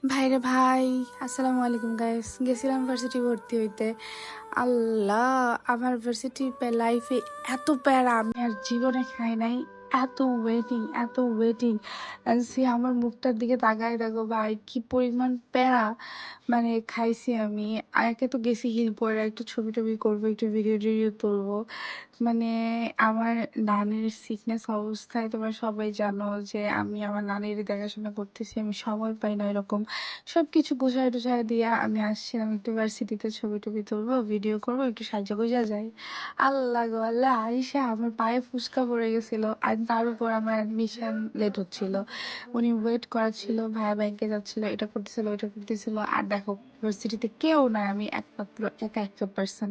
ভাইরে ভাই, আসসালামু আলাইকুম গাইস। গেছিলাম ভার্সিটি ভর্তি হইতে। আল্লাহ, আমার ভার্সিটি লাইফে এত প্যারা আমি আর জীবনে খাই নাই। এত ওয়েটিং সে আমার মুখটার দিকে তাকায় দেখো ভাই, কি পরিমাণ প্যারা মানে খাইছি আমি। আর একে তো গেছি হিল পরে একটু ছবি টবি করবো, একটু ভিডিও টিডিও তুলবো। মানে আমার নানির সিকনেস অবস্থায় তোমরা সবাই জানো যে আমি আমার নানির দেখাশোনা করতেছি, আমি সময় পাই না। এরকম সবকিছু গুছায় টুছায় দিয়া আমি আসছিলাম একটু ভার্সিটিতে ছবি টবি তুলবো, ভিডিও করবো, একটু সাজা গুজা যাই। আল্লাহ গো আল্লাহ, আইসা আমার পায়ে ফুসকা পড়ে গেছিল। আর তার উপর আমার অ্যাডমিশন লেট হচ্ছিল, উনি ওয়েট করা ছিল, ভাইয়া ব্যাংকে যাচ্ছিল, এটা করতেছিল ওইটা করতেছিল। আর দেখো ভার্সিটিতে কেউ নাই, আমি একমাত্র একা একটা পার্সন।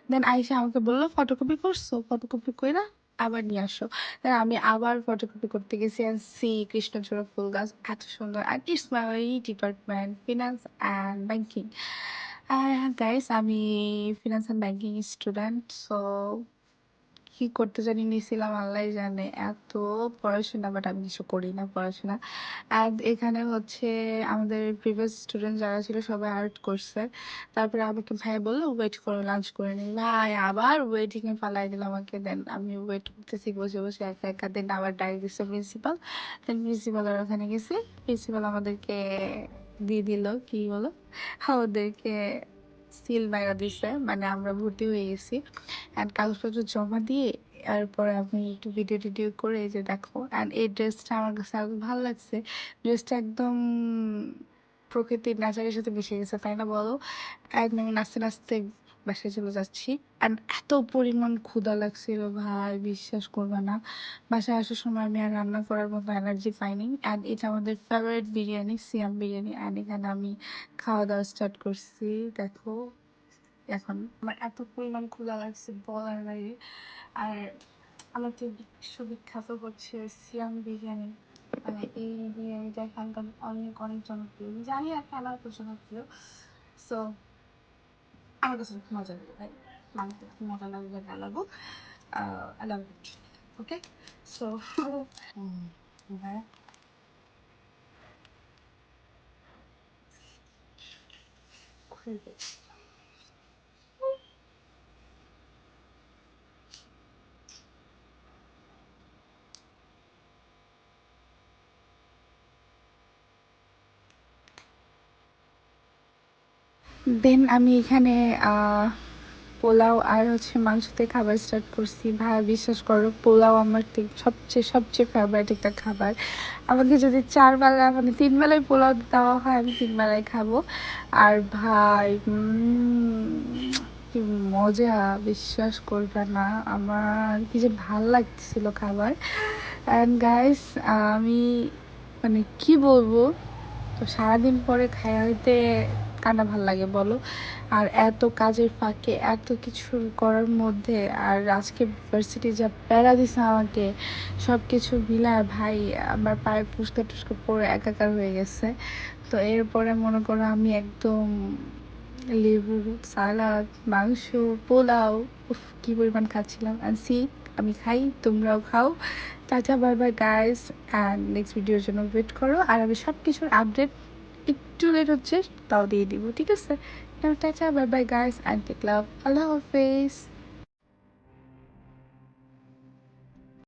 দেন আইসা আমাকে বললো, ফটোকপি করছো? ফটোকপি কইরা আবার নিয়ে আসো। দেন আমি আবার ফটোকপি করতে গেছি। আর সি কৃষ্ণচূড়া ফুল গাছ এত সুন্দর। আর it's my department, finance and banking. Guys, আমি finance and banking student. So কি করতে জানি নিয়েছিলাম আল্লাহ জানে, এত পড়াশোনা, বাট আমি কিছু করি না পড়াশোনা। আর এখানে হচ্ছে আমাদের প্রিভিয়াস স্টুডেন্ট যারা ছিল সবাই আর্ট করছে। তারপরে আমাকে ভাই বললো ওয়েট করো, লাঞ্চ করে নিই। ভাই আবার ওয়েটিং এ ফালাই দিল আমাকে। দেন আমি ওয়েট করতেছি বসে বসে একা একা। দেন আবার ডাক দিচ্ছে প্রিন্সিপাল। দেন প্রিন্সিপালের ওখানে গেছি। প্রিন্সিপাল আমাদেরকে দিয়ে দিল, কি বলো, আমাদেরকে সিল মাইরা দিছে, মানে আমরা ভর্তি হয়ে গেছি। অ্যান্ড কাগজপত্র জমা দিয়ে এরপরে আমি একটু ভিডিও টিডিও করে, এই যে দেখো। অ্যান্ড এই ড্রেসটা আমার কাছে এত ভালো লাগছে। ড্রেসটা একদম প্রকৃতির নেচারের সাথে মিশে গেছে, তাই না বলো? একদম নাচতে নাচতে বাসায় চলে যাচ্ছি। অ্যান্ড এত পরিমাণ ক্ষুধা লাগছিল ভাই, বিশ্বাস করবে না। বাসায় আসার সময় আমি আর রান্না করার মতো এনার্জি পাইনি। অ্যান্ড এটা আমাদের favourite biryani, Siam biryani. And এখানে আমি খাওয়া দাওয়া স্টার্ট করছি, দেখো। এখন আমার এত পরিমাণ ক্ষুধা লাগছে বলার বাইরে। আর আমাদের বিশ্ববিখ্যাত হচ্ছে সিয়াম বিরিয়ানি। মানে এই বিরিয়ানিটা এখানকার অনেক অনেক জনপ্রিয়, আমি জানি না কেন এত জনপ্রিয়। সো আমার কাছে খুব মজা লাগে ভাই, মাংস খুব মজা লাগবে, ভালো লাগবো। I love it. Okay, so হ্যাঁ। দেন আমি এখানে পোলাও আর হচ্ছে মাংসতে খাবার স্টার্ট করছি। ভাই বিশ্বাস করো, পোলাও আমার সবচেয়ে সবচেয়ে ফেভারিট একটা খাবার। আমাকে যদি 4 বেলা মানে 3 বেলায় পোলাও দেওয়া হয়, আমি 3 বেলায় খাবো। আর ভাই কি মজা, বিশ্বাস করবে না আমার কি যে ভাল লাগছিল খাবার। অ্যান্ড গাইস, আমি মানে কি বলবো, তো সারাদিন পরে খায়া হইতে কান্না ভাল লাগে বলো? আর এত কাজের ফাঁকে এত কিছু করার মধ্যে, আর আজকে ভার্সিটি যা প্যারা দিছে আমাকে, সব কিছু মিলায় ভাই আমার পায়ে ফুসকা টুসকা পড়ে একাকার হয়ে গেছে। তো এরপরে মনে করো আমি একদম লেবু, সালাদ, মাংস, পোলাও, উফ কি পরিমাণ খাচ্ছিলাম। আর সি, আমি খাই, তোমরাও খাও। Tata, bye bye guys. And next ভিডিওর জন্য ওয়েট করো। আর আমি সব কিছুর আপডেট একটু লেট হচ্ছে, তাও দিয়ে দিব, ঠিক আছে? Tata, bye bye guys, and take love, আল্লাহ হাফেজ।